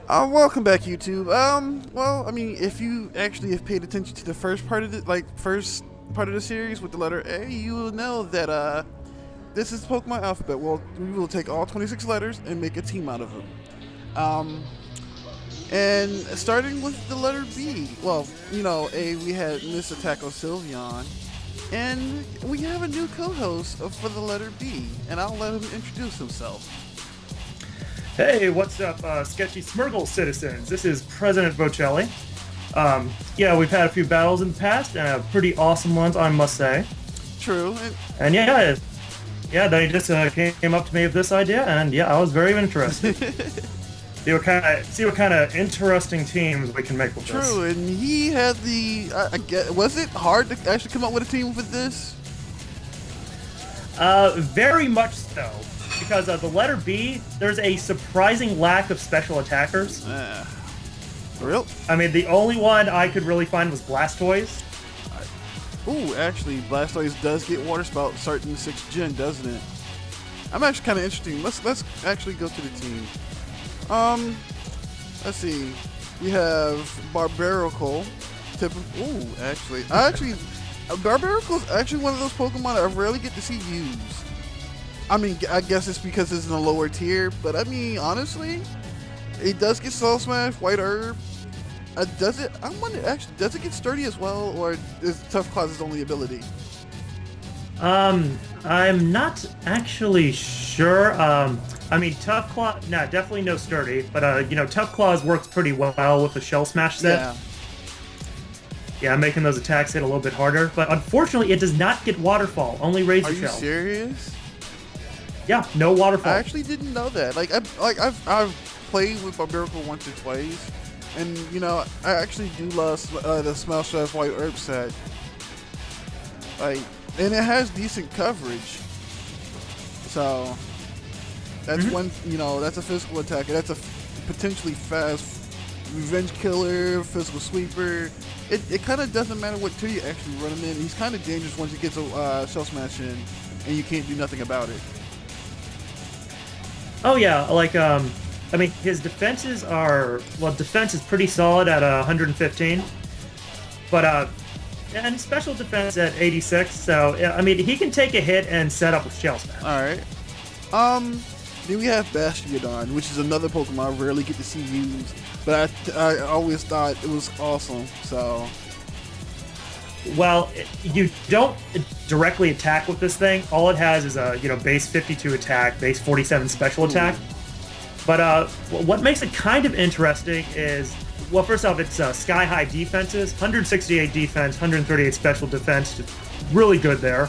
Welcome back, YouTube. Well, I mean, if you actually have paid attention to the first part of the series with the letter A, you will know that this is Pokemon Alphabet. Well, we will take all 26 letters and make a team out of them. Um, and starting with the letter B. Well, A, we had Miss Attaco Sylveon, and we have a new co-host for the letter B, and I'll let him introduce himself. Hey, what's up, sketchy Smurgle citizens? This is President Bocelli. We've had a few battles in the past, pretty awesome ones, I must say. True. And then he just came up to me with this idea, and I was very interested. see what kind of interesting teams we can make with this. True, and he had was it hard to actually come up with a team with this? Very much so. Because the letter B, there's a surprising lack of special attackers. For real? I mean, the only one I could really find was Blastoise. Ooh, actually, Blastoise does get Water Spout starting 6th gen, doesn't it? I'm actually kind of interesting. Let's actually go to the team. Let's see. We have Barbaracle. Barbaracle is actually one of those Pokemon I rarely get to see used. I mean, I guess it's because it's in a lower tier, but I mean, honestly, it does get Soul Smash, White Herb. Does it get Sturdy as well, or is Tough Claw's its only ability? I'm not actually sure. I mean, Tough Claw, definitely no Sturdy, but Tough Claws works pretty well with the Shell Smash set. Yeah, making those attacks hit a little bit harder, but unfortunately, it does not get Waterfall, only Razor Shell. Are you serious? Yeah, no Waterfall. I actually didn't know that. I've played with Barbaracle once or twice, and I actually do love the Smash Dash White Herb set. And it has decent coverage. So that's one. That's a physical attacker. That's a potentially fast revenge killer, physical sweeper. It kind of doesn't matter what tier you actually run him in. He's kind of dangerous once he gets a Shell Smash in, and you can't do nothing about it. Oh yeah, I mean, his defense is pretty solid at 115, but and special defense at 86. So I mean, he can take a hit and set up with Shell Smash. All right. Then we have Bastiodon, which is another Pokemon I rarely get to see used, but I always thought it was awesome. So. Well, you don't directly attack with this thing. All it has is a base 52 attack, base 47 special attack. But what makes it kind of interesting is, well, first off, it's sky high defenses, 168 defense, 138 special defense, just really good there.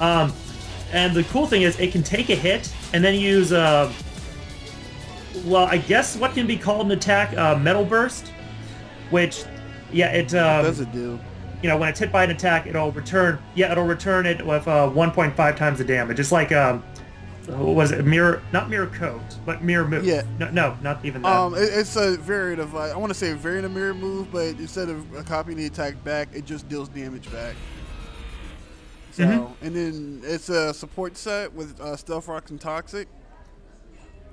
And the cool thing is, it can take a hit and then use I guess what can be called an attack, Metal Burst, which it what does it do? When it's hit by an attack, it'll return it with 1.5 times the damage. It's like, was it not Mirror Coat, but Mirror Move. Yeah. No, not even that. It's a variant of, I want to say a variant of Mirror Move, but instead of copying the attack back, it just deals damage back. So, and then it's a support set with Stealth Rocks and Toxic.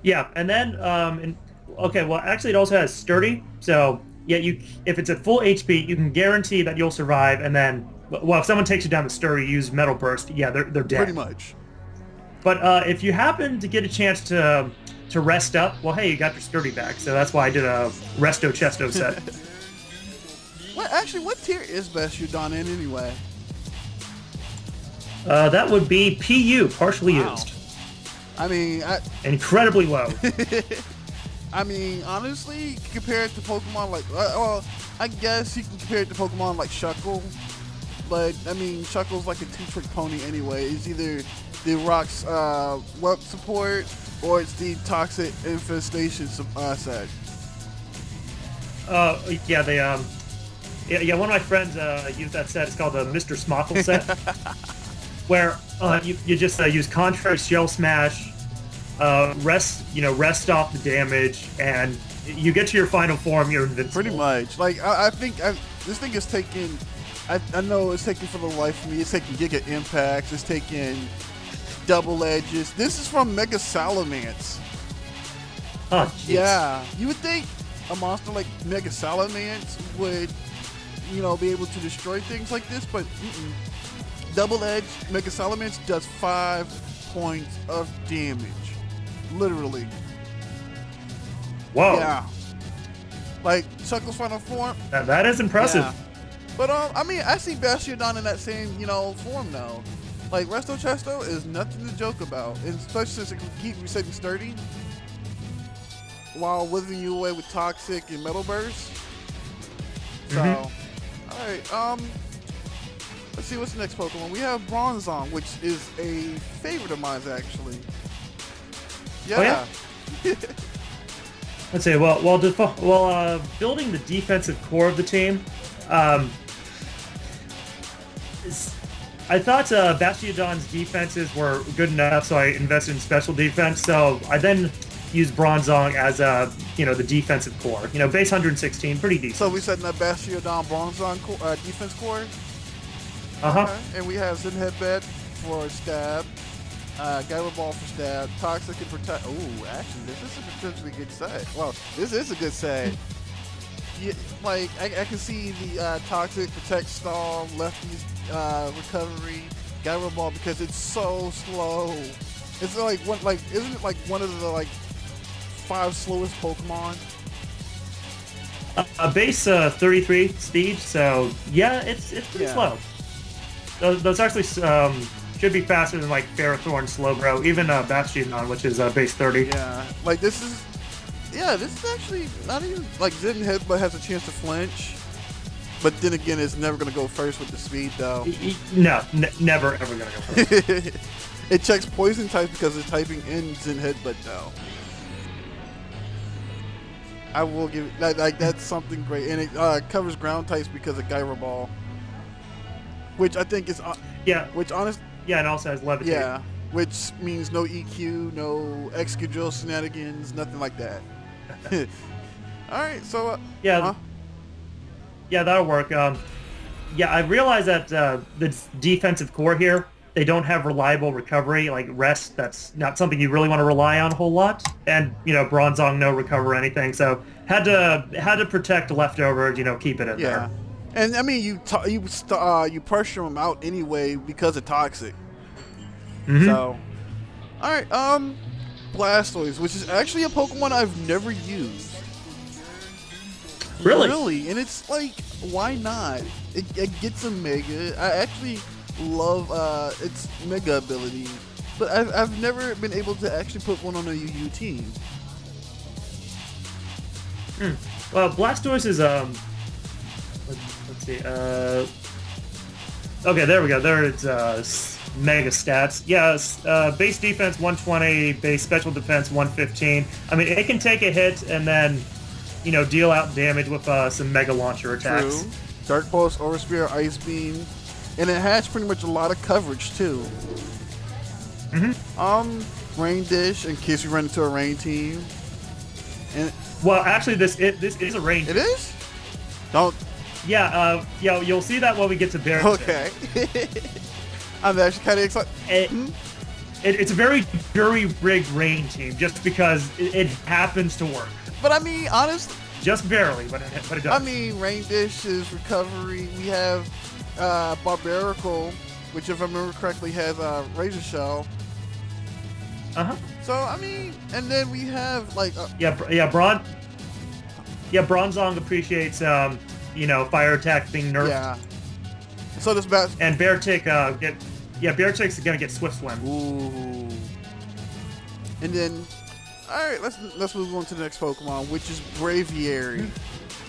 Yeah, and then, actually it also has Sturdy, so... Yeah, if it's at full HP, you can guarantee that you'll survive, and then, if someone takes you down the Sturdy, use Metal Burst, they're dead. Pretty much. But if you happen to get a chance to rest up, well, hey, you got your Sturdy back, so that's why I did a Resto Chesto set. What tier is Bastiodon in anyway? That would be PU, partially used. I mean, incredibly low. I mean, honestly, you can compare it to Pokemon like, I guess you can compare it to Pokemon like Shuckle, but I mean, Shuckle's like a two-trick pony anyway. It's either the Rock's Web support or it's the Toxic Infestation set. One of my friends used that set. It's called the Mr. Smockle set, where you just use Contrary Shell Smash. Rest off the damage, and you get to your final form, you're invincible. Pretty much. I think this thing is taking. I know it's taking for the life of me. It's taking Giga Impacts. It's taking Double Edges. This is from Mega Salamence. Oh, jeez. Yeah, you would think a monster like Mega Salamence would, you know, be able to destroy things like this, but Double Edge Mega Salamence does 5 points of damage. Literally. Whoa. Yeah. Like, Chuckle's final form. That is impressive. Yeah. But, I mean, I see Bastiodon in that same, you know, form now. Like, Resto Chesto is nothing to joke about, and especially since it can keep resetting sturdy while withering you away with Toxic and Metal Burst. So, alright, let's see what's the next Pokemon. We have Bronzong, which is a favorite of mine, actually. Yeah. Oh, yeah? Let's see. Well, building the defensive core of the team, I thought Bastiodon's defenses were good enough, so I invested in special defense. So I then used Bronzong as the defensive core. You know, base 116, pretty decent. So we setting up Bastiodon Bronzong defense core. Okay. And we have Zen Headbed for stab, Gyro Ball for stab, Toxic and protect. Ooh, actually, this is a potentially good set. Well, this is a good set. Yeah, like I can see the Toxic, protect, stall, lefties, recovery, Gyro Ball because it's so slow. It's like isn't it like one of the 5 slowest Pokemon? Base 33 speed, so yeah, it's pretty slow. Those actually should be faster than like Ferrothorn, Slowbro, even Bastiodon, which is base 30. Yeah, like this is actually not even like Zen Headbutt has a chance to flinch, but then again, it's never gonna go first with the speed though. No, never ever gonna go first. It checks poison types because it's typing in Zen Headbutt though. I will give like that's something great, and it covers ground types because of Gyro Ball, which I think is and also has Levitate. Yeah, which means no EQ, no Excadrill shenanigans, nothing like that. All right, so yeah, that'll work. I realize that the defensive core here, they don't have reliable recovery, like rest. That's not something you really want to rely on a whole lot. And Bronzong, no recover or anything, so had to protect leftovers. Keep it in there. And I mean, you pressure them out anyway because of Toxic. So, all right, Blastoise, which is actually a Pokemon I've never used. Really, and it's like, why not? It gets a Mega. I actually love its Mega ability, but I've never been able to actually put one on a UU team. Well, Blastoise is let's see. Okay, there we go. There it's Mega stats. Yes, base defense 120, base special defense 115. I mean, it can take a hit and then, deal out damage with some Mega Launcher attacks. True. Dark Pulse, Aura Spear, Ice Beam, and it has pretty much a lot of coverage too. Rain Dish in case you run into a rain team. And well, actually, this is a rain. It is? Don't. Yeah, you'll see that when we get to Bear. Okay. I'm actually kind of excited. It's a very jury-rigged rain team just because it happens to work. But I mean, honestly, just barely, but it does. I mean, Rain Dish is recovery. We have Barbarical, which, if I remember correctly, has Razor Shell. So I mean, and then we have like Bronzong appreciates fire attack being nerfed. Yeah. So this and Beartick Beartick's gonna get Swift Swim. Ooh. And then, all right, let's move on to the next Pokemon, which is Braviary.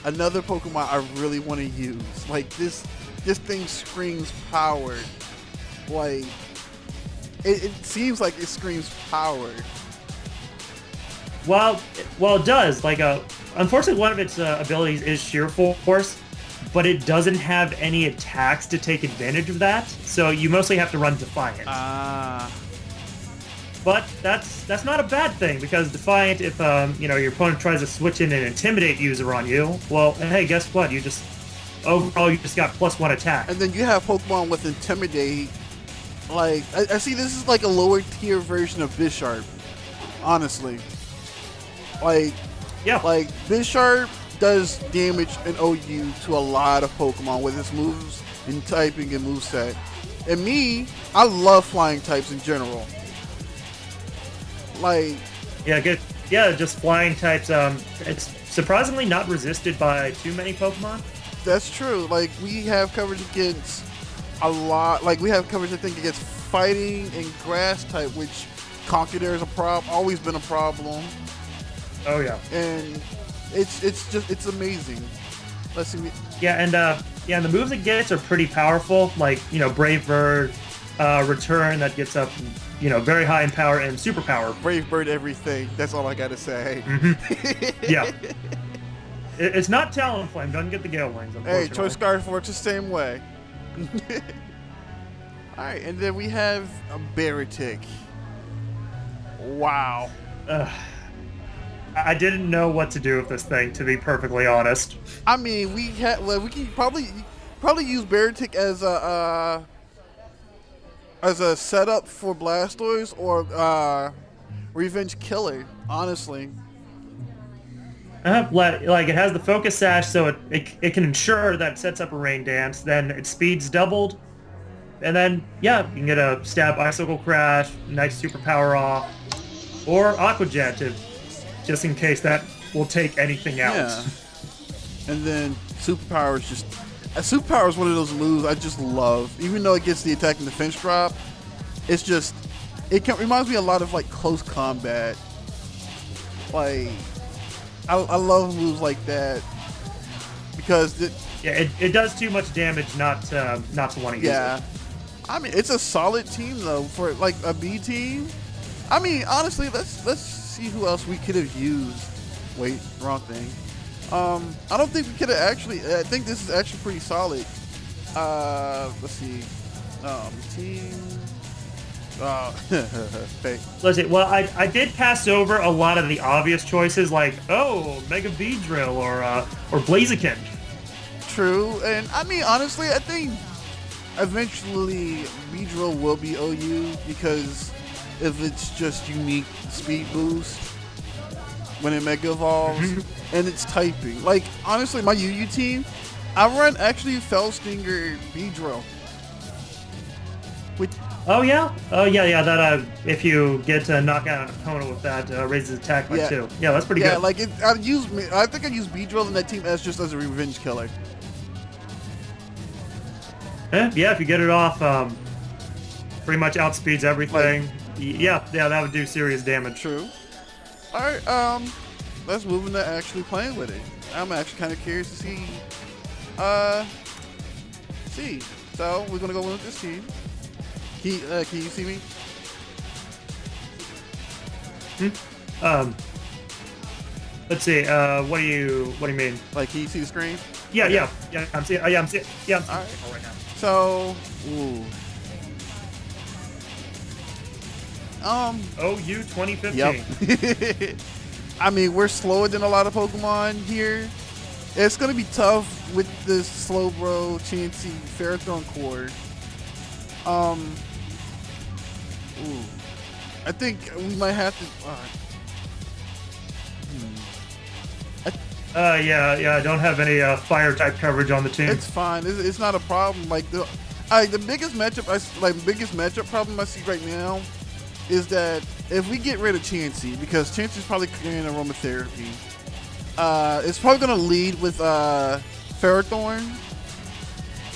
Another Pokemon I really want to use. Like this thing screams power. Like it seems like it screams power. Well, it does. Like unfortunately, one of its abilities is Sheer Force, but it doesn't have any attacks to take advantage of that. So you mostly have to run Defiant. But that's not a bad thing, because Defiant, if your opponent tries to switch in an Intimidate user on you, well, hey, guess what? You just got +1 attack. And then you have Pokemon with Intimidate. Like I see this is like a lower tier version of Bisharp, honestly. Like Yeah. Like, Bisharp does damage in OU to a lot of Pokemon with its moves and typing and moveset. And me, I love flying types in general. Like, Yeah, good. Yeah, just flying types. It's surprisingly not resisted by too many Pokemon. that's true. Like, we have coverage against a lot. Like, we have coverage, I think, against fighting and grass type, which Conkeldurr is a problem, always been a problem. Oh yeah. And it's amazing. Let's see. Yeah, and the moves it gets are pretty powerful. Like Brave Bird, Return that gets up, very high in power, and Super Power. Brave Bird everything. That's all I gotta say. Yeah. It's not Talonflame. Doesn't get the Gale Wings. Hey, Choice Scarf works the same way. Alright, and then we have a Beartic. Wow. I didn't know what to do with this thing, to be perfectly honest. I mean, we can probably use Beartic as a setup for Blastoise or Revenge Killer, honestly. Like it has the Focus Sash, so it can ensure that it sets up a Rain Dance. Then its speed's doubled, and then you can get a Stab Icicle Crash, nice Superpower off, or Aqua Jet just in case that will take anything out. Yeah. And then Superpower is just... Superpower is one of those moves I just love. Even though it gets the attack and defense drop, it's just... reminds me a lot of, like, close combat. Like, I love moves like that. Because... it does too much damage not to want to use it. Yeah. I mean, it's a solid team, though, for, like, a B team. I mean, honestly, let's see who else we could have used. Wait, wrong thing. I don't think we could have actually. I think this is actually pretty solid. Let's see. Team. Fake. Let's see. Well, I did pass over a lot of the obvious choices, like Mega Beedrill or Blaziken. True, and I mean honestly, I think eventually Beedrill will be OU because if it's just unique speed boost when it Mega Evolves and it's typing. Like, honestly, my UU team, I run actually Fell Stinger Beedrill. Yeah. That if you get to knock out an opponent with that, raises attack by 2. Yeah, that's pretty good. Yeah, like I think I use Beedrill in that team as a revenge killer. Yeah, if you get it off, pretty much outspeeds everything. Like, yeah, that would do serious damage. True. All right, let's move into actually playing with it. I'm actually kind of curious to see. So we're gonna go with this team. Can you see me? Let's see. What do you mean? Like, can you see the screen? Yeah, Okay. yeah. I'm seeing. I'm seeing. Yeah, I'm seeing All right. it right now. So, ooh. OU 2015. Yep. I mean, we're slower than a lot of Pokemon here. It's gonna be tough with this Slowbro, Chansey, Ferrothorn core. Ooh. I think we might have to. Yeah. I don't have any fire type coverage on the team. It's fine. It's not a problem. Like the biggest matchup problem I see right now is that if we get rid of Chansey, because Chansey's probably clearing aromatherapy, it's probably gonna lead with Ferrothorn.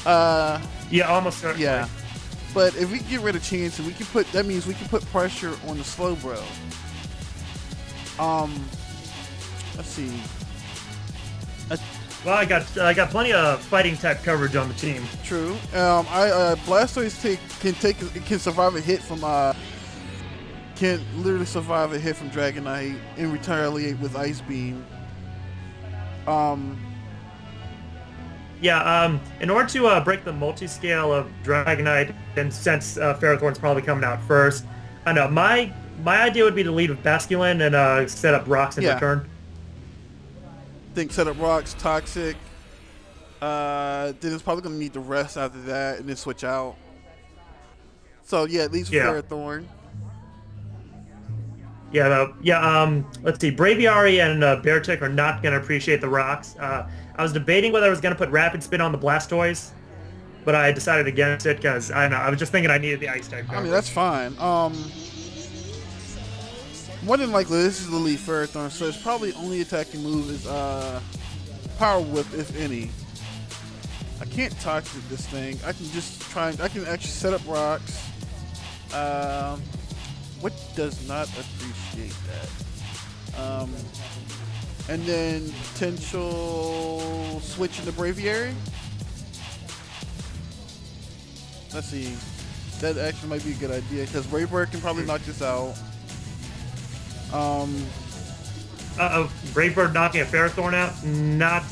Yeah, almost certainly. Yeah. But if we get rid of Chansey, that means we can put pressure on the Slowbro. Let's see. Well, I got plenty of fighting type coverage on the team. True. Blastoise can survive a hit from can literally survive a hit from Dragonite and retaliate with Ice Beam. Yeah. In order to break the multi-scale of Dragonite, and since Ferrothorn's probably coming out first, I know my idea would be to lead with Basculin and set up rocks in return. Think set up rocks, Toxic. Then it's probably gonna need the rest after that, and then switch out. So yeah, at least with Ferrothorn. Let's see. Braviary and Beartick are not going to appreciate the rocks. I was debating whether I was going to put Rapid Spin on the Blastoise, but I decided against it because I don't know. I was just thinking I needed the Ice type. I mean, that's fine. More than likely, this is the Elite Ferrothorn, so its probably only attacking move is Power Whip, if any. I can't toxic this thing. I can just try. I can actually set up rocks. What does not appreciate that? And then potential switch into Braviary. Let's see. That actually might be a good idea because Braviary can probably knock this out. Brave Bird knocking a Ferrothorn out? Not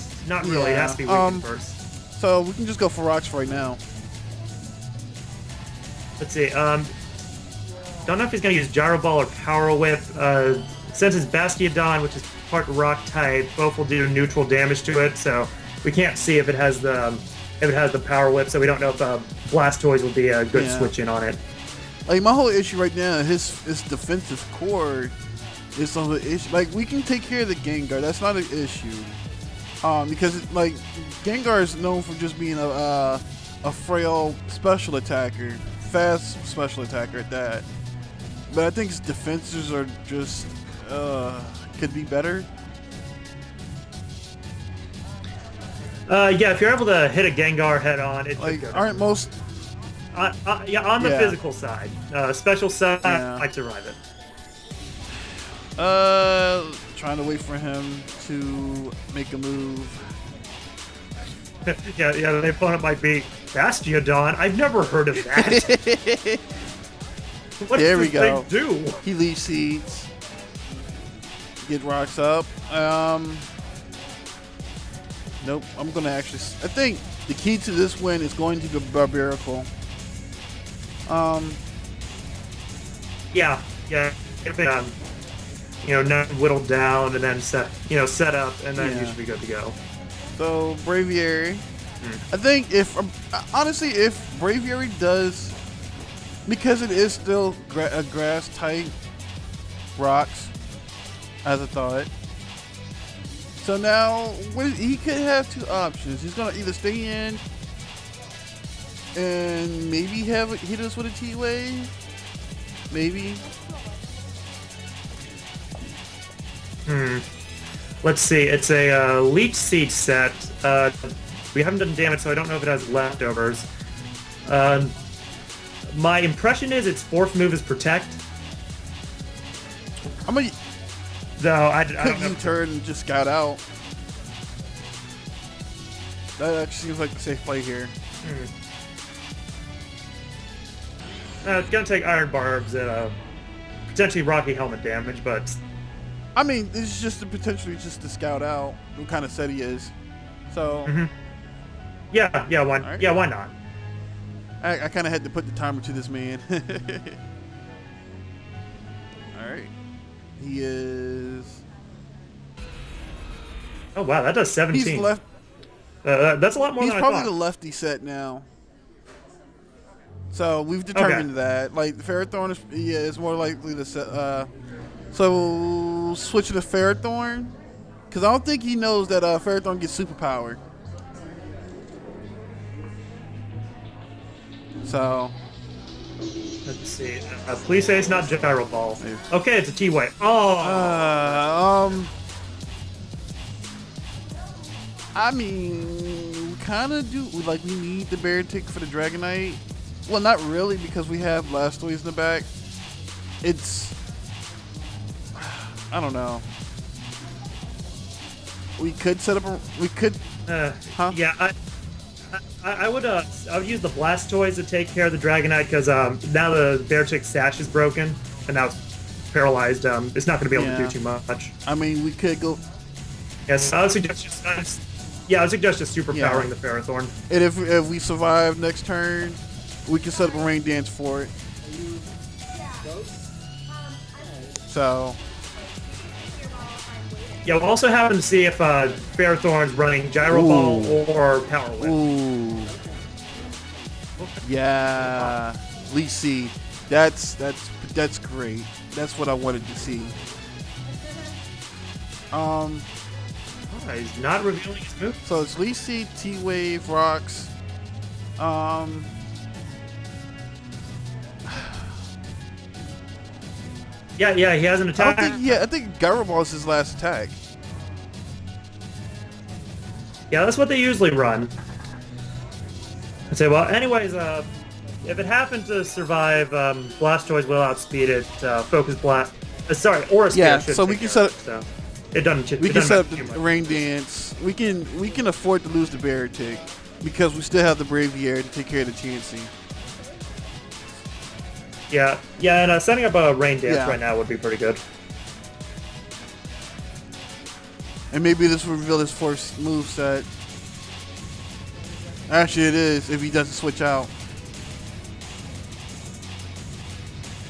really. It has to be weakened first. So we can just go for rocks right now. Let's see. Don't know if he's going to use Gyro Ball or Power Whip. Since it's Bastiodon, which is part rock type, both will do neutral damage to it. So we can't see if it has the Power Whip. So we don't know if Blastoise will be a good switch in on it. Like my whole issue right now, his defensive core is some of the issue. Like we can take care of the Gengar. That's not an issue. Because like Gengar is known for just being a frail special attacker, fast special attacker at that. But I think his defenses are just could be better. If you're able to hit a Gengar head on, it's like good. Aren't most on the physical side, special side, I'd survive it. Trying to wait for him to make a move. The opponent might be Bastiodon. I've never heard of that. What there does we go. this thing do? He leaves seeds. Get rocks up. Nope. I'm gonna actually. I think the key to this win is going to be Barbarical. Not whittled down and then set up, and then you should be good to go. So Braviary. I think if Braviary does, because it is still a grass type, rocks, as I thought. So now he could have two options. He's gonna either stay in and maybe hit us with a T-Wave, maybe. Let's see. It's a Leech Seed set. We haven't done damage, so I don't know if it has leftovers. My impression is its fourth move is Protect. I'm gonna I don't know. U-turn and just scout out. That actually seems like the safe play here. It's gonna take Iron Barbs and potentially Rocky Helmet damage, but I mean, it's just potentially just to scout out what kind of set he is. So why not? I kind of had to put the timer to this man. All right, he is. Oh wow, that does 17. He's left. That's a lot more He's than I probably thought. the lefty set now. So we've determined that. Like the Ferrothorn is more likely to set. So switch to Ferrothorn, because I don't think he knows that Ferrothorn gets superpower. So let's see. Please say it's not Gyro Ball. Okay, it's a T-Wave. Oh. I mean, we kind of do. Like, we need the Beartick for the Dragonite. Well, not really, because we have Blastoise in the back. It's... I don't know. We could set up a... We could... Yeah, I would use the Blastoise to take care of the Dragonite, because now the Beartick sash is broken, and now it's paralyzed. It's not going to be able to do too much. I mean, we could go... Yes, I would suggest just... I would suggest just superpowering the Ferrothorn. And if we survive next turn, we can set up a rain dance for it. So... Yeah, we'll also happen to see if Ferrothorn's running Gyro Ball or Power Whip. Ooh. Yeah. Leech Seed. That's That's great. That's what I wanted to see. Oh, he's not revealing his move. So it's Lee Seed, T-Wave, Rocks. Yeah, he has an attack. I think Garaball is his last attack. Yeah, that's what they usually run. I'd say, well, anyways, if it happened to survive, Blastoise will outspeed it. Focus Blast. Aura Sphere. Yeah, should so we take can care of set it, so it doesn't. We it can doesn't set up matter too the much. Rain Dance. We can afford to lose the Beartic because we still have the Braviary to take care of the Chansey. Yeah, and setting up a Rain Dance Yeah. right now would be pretty good. And maybe this will reveal his first move set. Actually, it is if he doesn't switch out.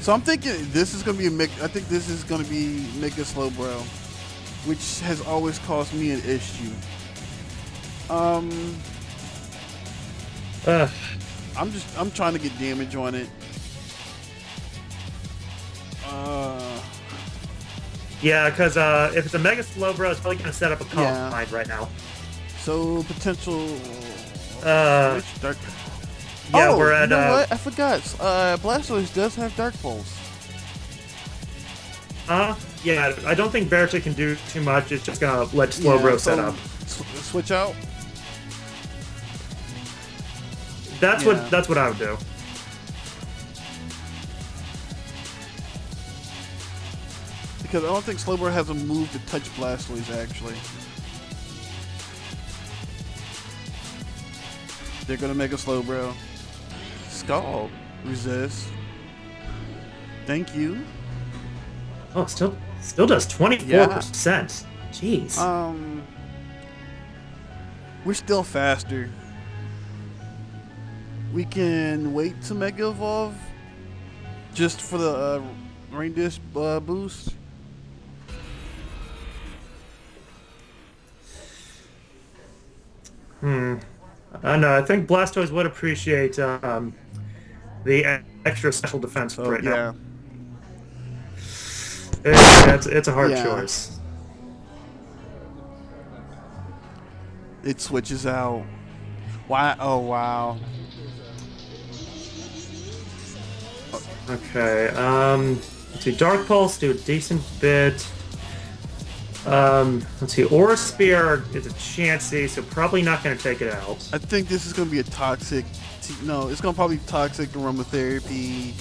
So I'm thinking this is gonna be I think this is gonna be Mega Slowbro, which has always caused me an issue. I'm trying to get damage on it. Yeah, because if it's a Mega Slowbro, it's probably going to set up a Calm Yeah. Mind right now. So potential. Switch Dark. Yeah, Oh, we're at. You know what? I forgot. Blastoise does have Dark Pulse. Yeah, I don't think Beartic can do too much. It's just going to let Slowbro set up. Switch out. That's Yeah. what I would do. Because I don't think Slowbro has a move to touch Blastoise, actually. They're gonna make a Slowbro. Scald. Resist. Thank you. Oh, still does 24%. Jeez. We're still faster. We can wait to Mega Evolve just for the Rain Disc boost. I know. I think Blastoise would appreciate the extra special defense So, right yeah. now. It's a hard Yeah. choice. It switches out. Why? Oh, wow. Okay. Let's see. Dark Pulse do a decent bit. Let's see. Aura Spear is a Chansey, so probably not going to take it out. I think this is going to be a toxic. No, it's going to probably be toxic aromatherapy.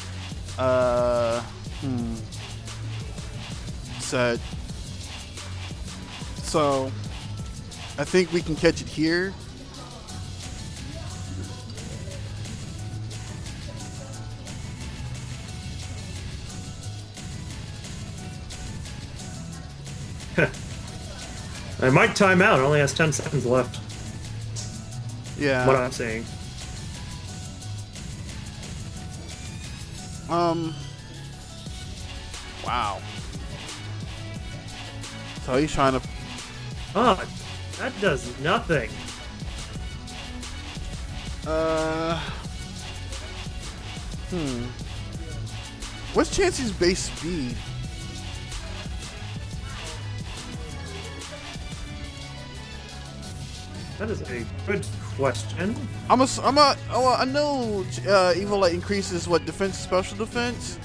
Set. So, I think we can catch it here. It might time out. It only has 10 seconds left. Yeah. What I'm saying. Wow. So he's trying to. Oh, that does nothing. What's Chansey's base speed? That is a good question. I know Evilite increases what defense, special defense.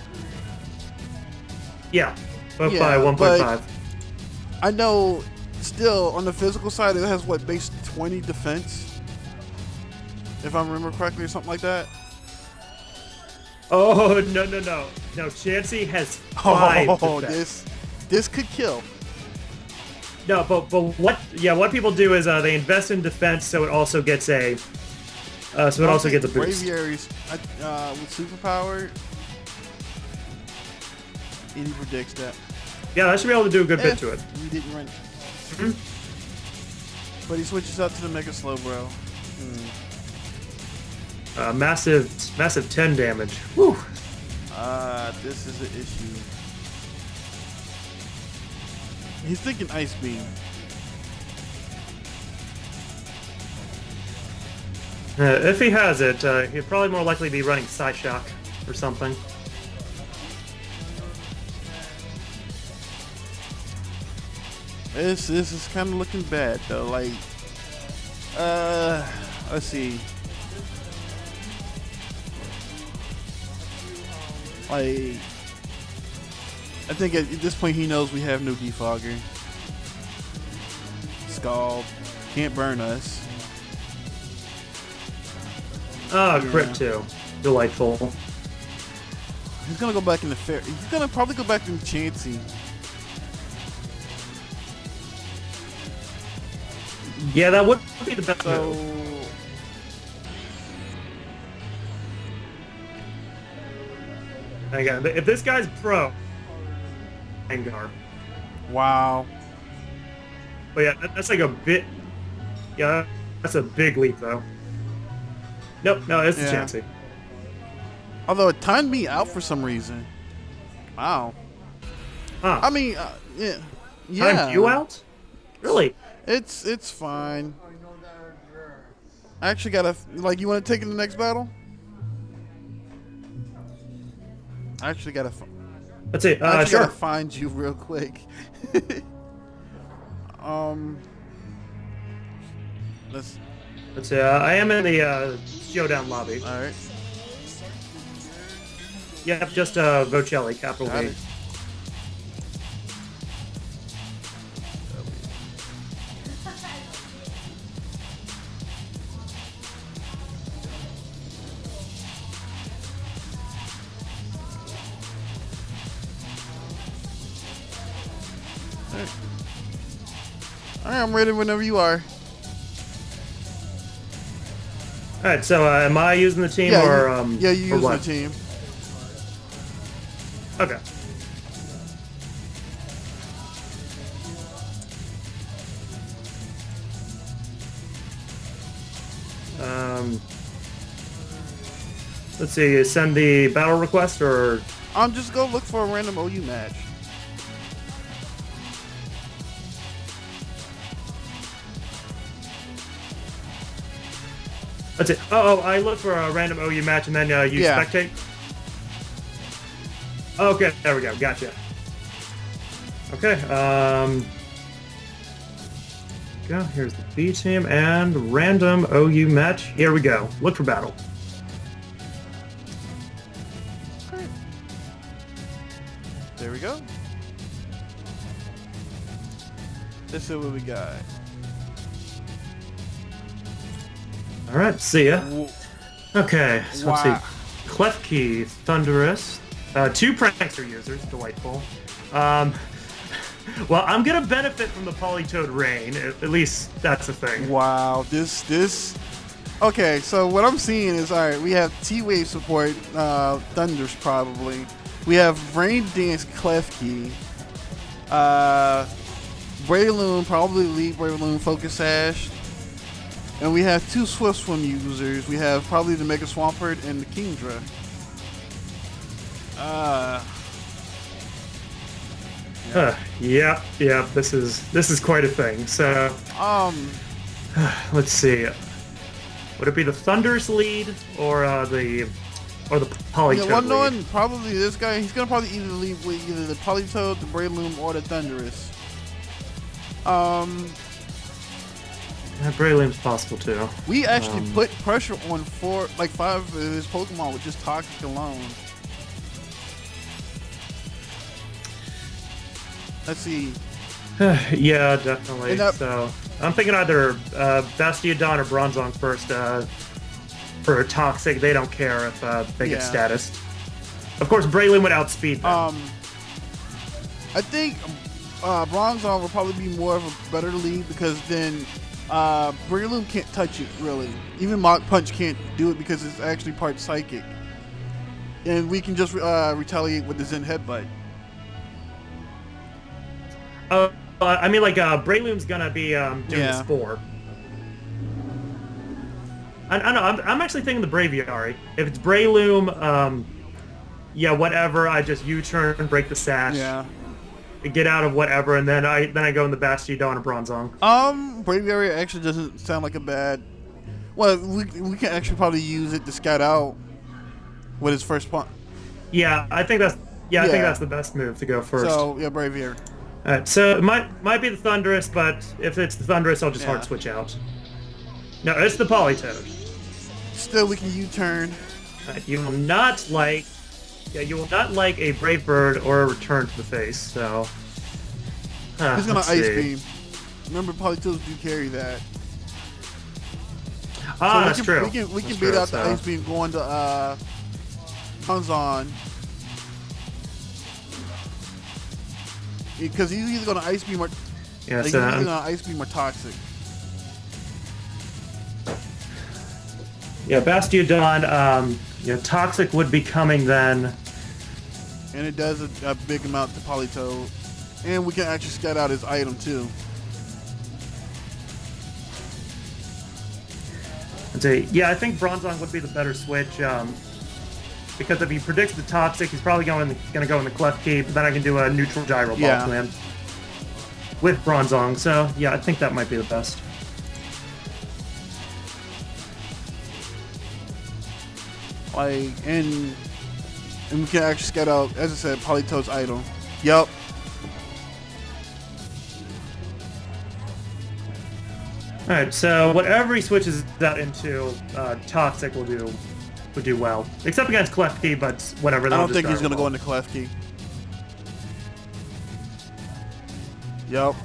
Yeah, both Yeah, by 1.5. I know still on the physical side it has what base 20 defense, if I remember correctly, or something like that. Oh no! Chansey has 5 defense. This could kill. No, but what? Yeah, what people do is they invest in defense, so it also gets a boost. Braviary's with superpower. And he predicts that. Yeah, that should be able to do a good bit to it. He didn't run. But he switches out to the Mega Slowbro. Massive 10 damage. Whew. This is an issue. He's thinking Ice Beam. If he has it, he'd probably more likely be running Psyshock or something. This is kind of looking bad though. Like, let's see. Like, I think at this point he knows we have no defogger. Scald can't burn us. Ah, Crypt 2. Delightful. He's gonna go back in the fair. He's gonna probably go back in Chansey. Yeah, that would be the best So, move. Again, if this guy's pro, Angar. wow. But yeah, that's like a bit. Yeah, that's a big leap though. Nope, no, it's Yeah. a Chansey. Although it timed me out for some reason. Wow. Huh? I mean, yeah. Yeah. Timed you out? Really? It's fine. I actually gotta like. You want to take in the next battle? I actually gotta. Let's see. I actually Sure. gotta find you real quick. Let's. Let's see. I am in the showdown lobby. All right. Yep, just Vocelli, capital Got V. it. All right, I'm ready whenever you are. All right. So, am I using the team or yeah, you or use what? the team. Okay. Let's see. Send the battle request or Just go look for a random OU match. that's it. Oh, I look for a random OU match and then you Yeah. spectate. Okay, there we go. Gotcha. Okay. Go. Here's the B team and random OU match. Here we go. Look for battle. There we go. Let's see what we got. All right. See ya. W- Okay. So Wow. let's see. Klefki, Thunderous, two Prankster users. Delightful. Well, I'm gonna benefit from the Polytoad Rain. At least that's the thing. Wow, this. Okay, so what I'm seeing is, all right, we have T-Wave support, Thunders probably. We have Rain Dance Klefki. Breloom, probably lead Breloom Focus Sash. And we have two Swift Swim users. We have probably the Mega Swampert and the Kingdra. Yeah. This is quite a thing. So let's see. Would it be the Thunderous lead or the Polytoad yeah, well, lead? knowing probably this guy, he's gonna probably either lead with either the Polytoad, the Breloom, or the Thunderous. Breloom's possible too. We actually put pressure on 5 of his Pokemon with just Toxic alone. Let's see. Yeah, definitely. And that- So I'm thinking either Bastiodon or Bronzong first. For Toxic, they don't care if they get Yeah. status. Of course, Breloom would outspeed them. I think Bronzong will probably be more of a better lead because then Breloom can't touch it really. Even Mach Punch can't do it because it's actually part Psychic, and we can just retaliate with the Zen Headbutt. I mean, like Breloom's gonna be doing Yeah. the Spore. I know. I'm actually thinking the Braviary. If it's Breloom, yeah, whatever. I just U-turn, break the sash, Yeah. get out of whatever, and then I go in the Bastiodon or Bronzong. Braviary actually doesn't sound like a bad. Well, we can actually probably use it to scout out with his first point. Yeah, I think that's. Yeah, I think Yeah. that's the best move to go first. So yeah, Braviary. All right, so it might be the Thundurus, but if it's the Thundurus, I'll just Yeah. hard switch out. No, it's the Politoed. Still, we can U-turn. All right, you will not like, you will not like a Brave Bird or a Return to the Face. So, He's gonna let's Ice see. Beam. Remember, Polytoads do carry that. Ah, So that's true. We can That's beat true, out the so- Ice Beam going to Hanzon. Because he's either gonna Ice Beam or Yeah, like, he's so either gonna Ice Beam or Toxic. yeah, Bastiodon. Toxic would be coming then. And it does a big amount to Politoed. And we can actually scout out his item too. Let's see. Yeah, I think Bronzong would be the better switch. Because if he predicts the Toxic, he's probably going to go in the Klefki, but then I can do a neutral Gyro Ball Yeah. to him with Bronzong. So, yeah, I think that might be the best. Like, and we can actually scout out, as I said, Politoad's item. Yup. Alright, so whatever he switches that into, Toxic will do well. Except against Klefki, but whatever. I that'll don't just think he's Gyro gonna go Ball. into Klefki. Yup.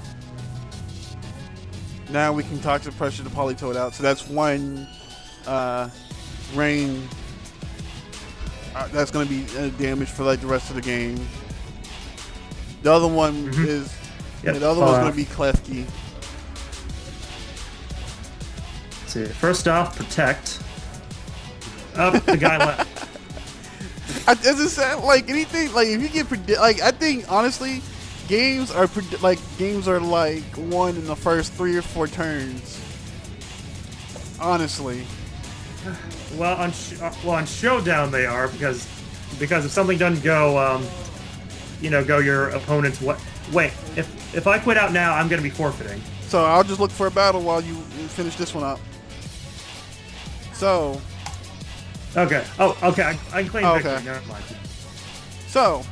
Now we can Toxic Pressure the Politoad out. So that's one rain. That's gonna be damage for like the rest of the game. The other one is Yep, the other one's uh, gonna be Klefki. Let's see. First off, Protect. Up, the guy left. As I said, like anything, like if you get like I think honestly, games are like won in the first 3 or 4 turns. Honestly, Well, on Showdown they are because if something doesn't go, go your opponent's what? Wait, if I quit out now, I'm gonna be forfeiting. so I'll just look for a battle while you finish this one up. So, Okay. Oh, okay. I can claim Oh, victory. okay. Never mind. so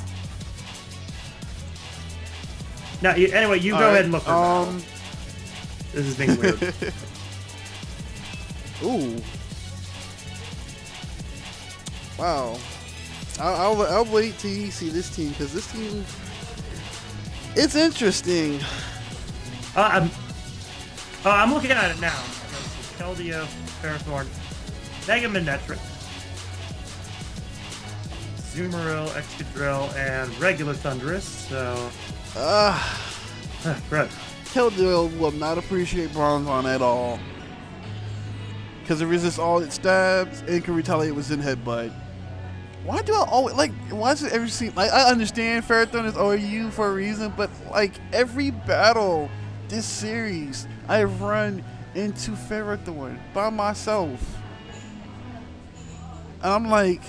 Now, anyway, you go all ahead right, and look for a battle. This is being weird. Ooh. Wow. I'll wait till you see this team because this team, it's interesting. I'm looking at it now. Keldeo, Ferrothorn, Mega Manectric, Zoomeril, Excadrill, and regular Thundurus. So, Brett. Keldeo will not appreciate Bronzong at all. Because it resists all its stabs and can retaliate with Zen Headbutt. Why do I always, like, why does it ever seem, like, I understand Ferrothorn is OU for a reason, but, like, every battle this series, I've run into Ferrothorn by myself. And I'm like,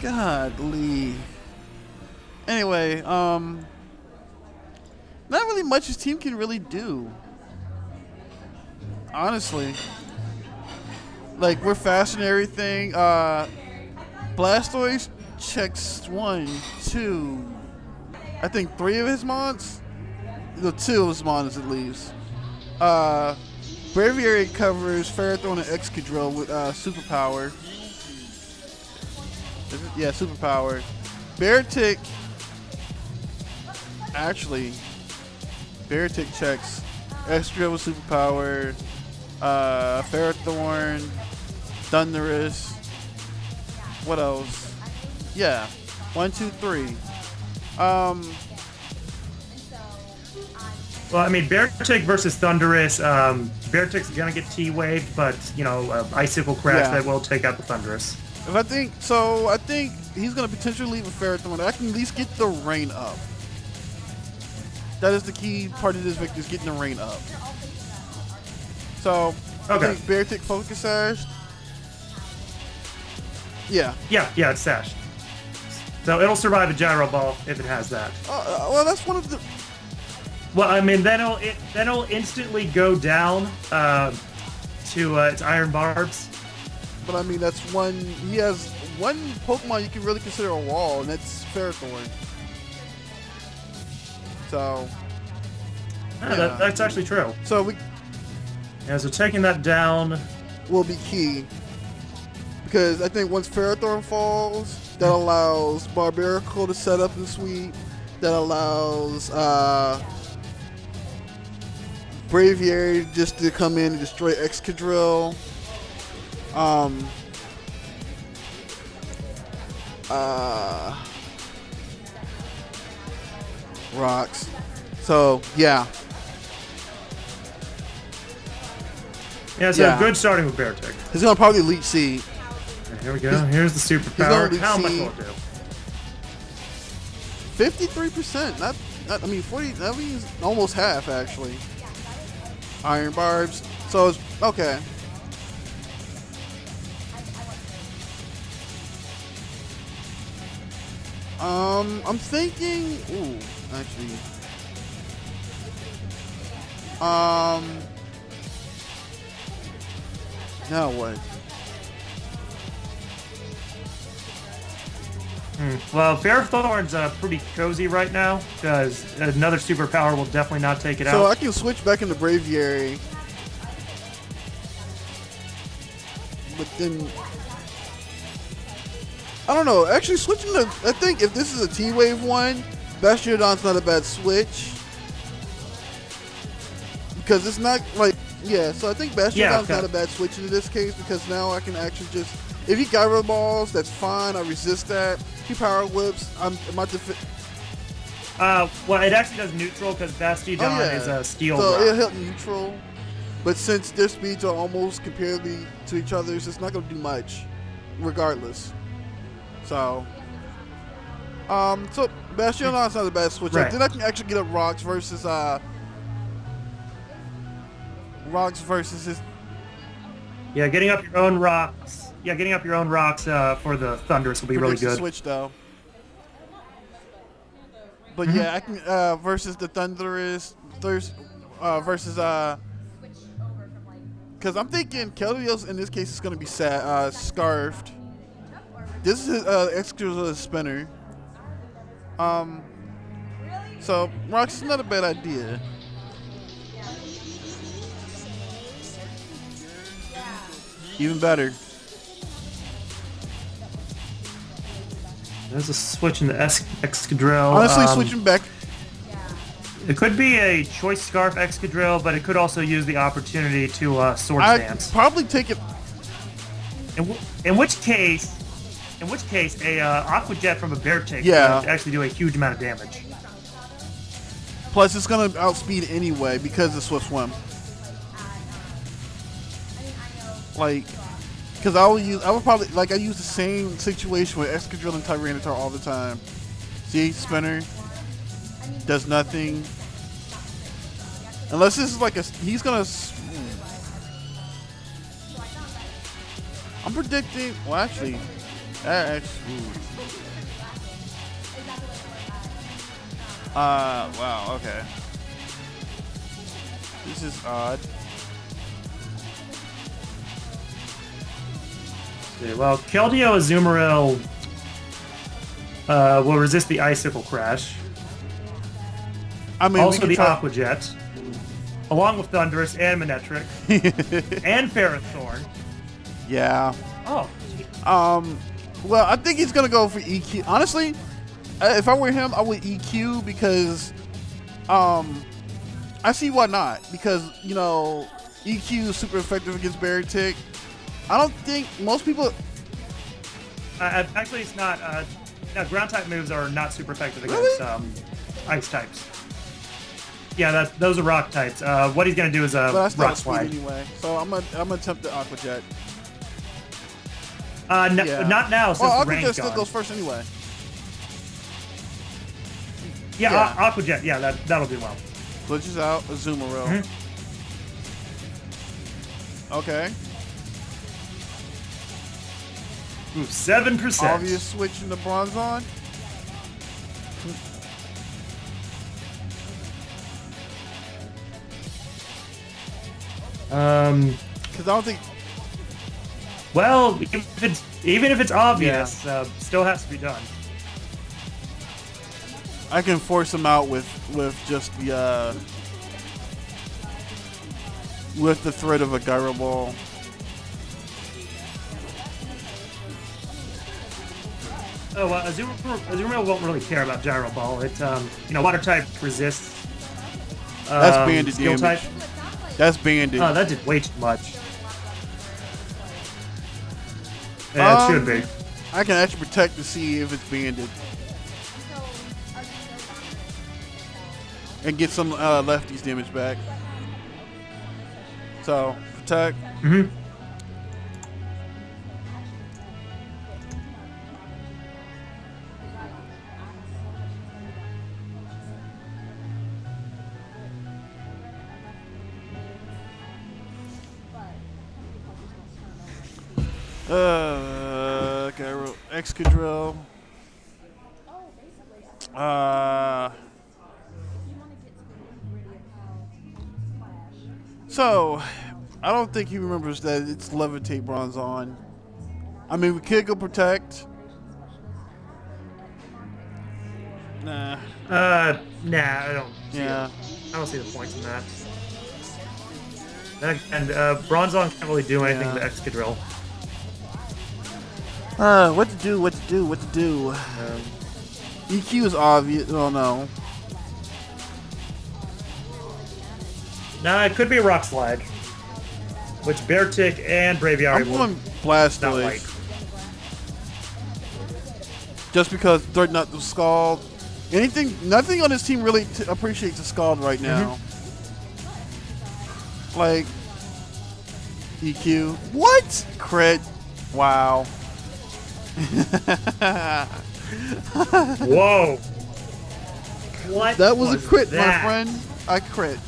godly. Anyway, not really much his team can really do. Honestly. Like, we're fast and everything. Blastoise checks 1, 2, I think 3 of his mons? No, 2 of his mons at least. Braviary covers Ferrothorn and Excadrill with Superpower. Yeah, Superpower. Beartic. Actually, Beartic checks Excadrill with Superpower. Ferrothorn. Thundurus. What else? Yeah. 1, 2, 3. Well, I mean, Beartic versus Thundurus. Beartic's gonna get T-waved, but Icicle Crash Yeah. that will take out the Thundurus. I think he's gonna potentially leave a Ferrothorn. I can at least get the rain up. That is the key part of this victory, is getting the rain up. So Okay. I think Beartic Focus Sash. Yeah. Yeah, it's sashed. So it'll survive a Gyro Ball if it has that. Well, that's one of the. Well, I mean, then it'll instantly go down to its Iron Barbs. But I mean, that's one. He has one Pokemon you can really consider a wall, and that's Ferrothorn. So That's actually true. so we Yeah, so taking that down. will be key because I think once Ferrothorn falls, that allows Barbarical to set up and sweep. That allows Braviary just to come in and destroy Excadrill. Rocks. So yeah. Yeah, so Yeah. good starting with Beartick. He's gonna probably Leech Seed. Here we go. Here's the gonna superpower. How much see- will it do? 53%. Not I mean 40. That means almost half actually. Iron Barbs. So it's okay. I'm thinking. Ooh, actually. Now what? Well, Ferrothorn's pretty cozy right now because another superpower will definitely not take it So out. I can switch back into Braviary. But then I don't know. Actually, switching to I think if this is a T-Wave one, Bastiodon's not a bad switch because it's not like So I think Bastiodon's okay. not a bad switch in this case because now I can actually just if he Gyro Balls, that's fine. I resist that. He Power Whips. Well, it actually does neutral because Bastiodon is a steel so rock. it'll help neutral. But since their speeds are almost comparably to each other's, it's not going to do much, regardless. So Bastiodon's not a bad switch. Right. Then I can actually get up Rocks versus his. Yeah, getting up your own rocks. Yeah, getting up your own rocks for the Thunderous will be really predicts the good. switch though. But Mm-hmm. yeah, I can versus the Thunderous versus because I'm thinking Keldeo in this case is going to be scarfed. This is Excadrill spinner. So Rocks is not a bad idea. Even better. There's a switch in the Excadrill. Honestly, switching back. It could be a Choice Scarf Excadrill, but it could also use the opportunity to Swords I'd Dance. probably take it. In which case, a Aqua Jet from a Beartick Yeah. would actually do a huge amount of damage. Plus, it's gonna outspeed anyway because of Swift Swim. Like, because I use the same situation with Excadrill and Tyranitar all the time. See, spinner does nothing unless this is like he's gonna. I'm predicting. Well, actually, wow, okay. This is odd. Okay, well, Keldeo Azumarill will resist the Icicle Crash. I mean, Also we the can try. Aqua Jet, along with Thunderous and Manectric, and Ferrothorn. Yeah. Oh, Well, I think he's gonna go for EQ. Honestly, if I were him, I would EQ because, I see why not. Because EQ is super effective against Beartick. I don't think most people. actually, it's not. No, ground type moves are not super effective against Really? ice types. Yeah, those are rock types. What he's gonna do is But I still rock have speed slide. anyway. So I'm gonna attempt the Aqua Jet. No, Yeah. not now since Well, the Aqua rain's Jet still gone. goes first anyway. Yeah, yeah. Aqua Jet. Yeah, that'll do well. Glitches out, Azumarill. Mhm. Okay. Ooh, 7%. Obvious switch into Bronzong. Because I don't think. Well, even if it's obvious, still has to be done. I can force him out with just the with the threat of a gyro ball. Oh, Azumarill won't really care about Gyro Ball. It, Water type resists. That's banded skill damage. type. That's banded. Oh, that did way too much. Yeah, it should be. I can actually protect to see if it's banded. And get some lefties damage back. So, protect. Mm-hmm. Gyro, Excadrill. So, I don't think he remembers that it's Levitate Bronzong. I mean, we could go protect. Nah. Nah, I don't. Yeah. I don't see the point in that. And Bronzong can't really do anything to Excadrill. What to do? EQ is obvious. Oh no. Nah, it could be a Rock Slide, which Beartic and Braviary I'm will going not Blastoise. like. Just because threaten not to Scald. Nothing on this team really appreciates a Scald right now. Like EQ. What? Crit. Wow. Whoa. What? That was a crit, that? my friend. I crit.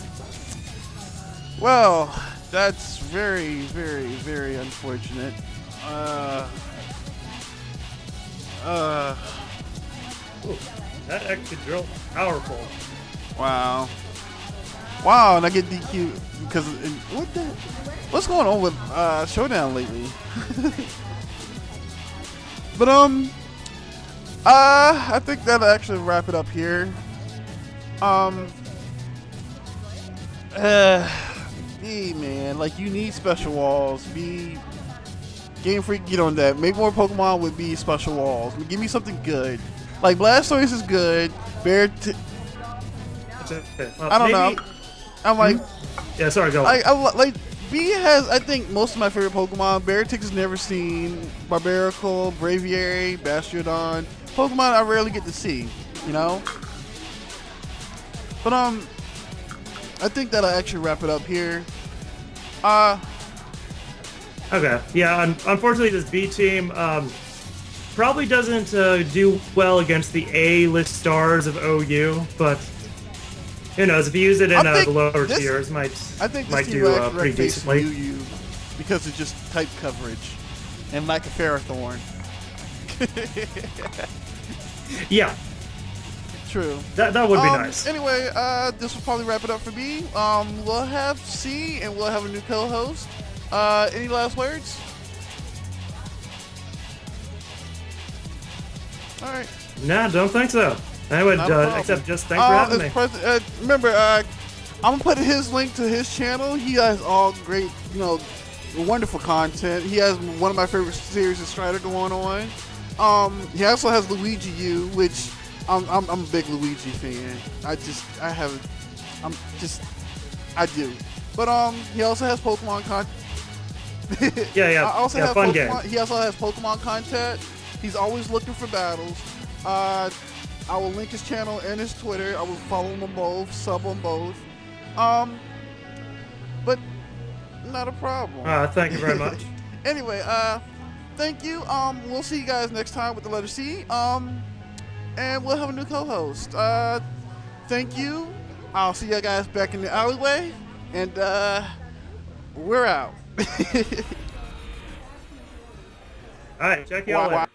Well, that's very, very, very unfortunate. Ooh, that Excadrill, powerful. Wow, and I get DQ because what's going on with Showdown lately? But I think that'll actually wrap it up here. Man, like you need special walls. Game Freak, get on that. Make more Pokemon with special walls. Give me something good. Like Blastoise is good. I don't know. I'm like, yeah. Sorry, go. I like B has. I think most of my favorite Pokemon. Beartic has never seen. Barbaracle, Braviary, Bastiodon. Pokemon I rarely get to see. You know. But I think that'll actually wrap it up here. Okay. Yeah. Unfortunately, this B team probably doesn't do well against the A-list stars of OU, but who knows? If you use it in the lower tiers, I think might this do team pretty decently. UU because it's just type coverage and lack of Ferrothorn. Yeah. True. That would be nice. Anyway, this will probably wrap it up for me. We'll have C and we'll have a new co-host. Any last words? All right. Nah, don't think so. I would, except just thanks for having me. Remember, I'm gonna put his link to his channel. He has all great, wonderful content. He has one of my favorite series of Strider going on. He also has Luigi U, which I'm a big Luigi fan. I do. But he also has Pokemon content. Yeah. Fun game. He also has Pokemon content. He's always looking for battles. I will link his channel and his Twitter. I will follow them on both, sub on both. But not a problem. Thank you very much. Anyway, thank you. We'll see you guys next time with the letter C. And we'll have a new co-host. Thank you. I'll see you guys back in the alleyway. And we're out. All right, check y'all later.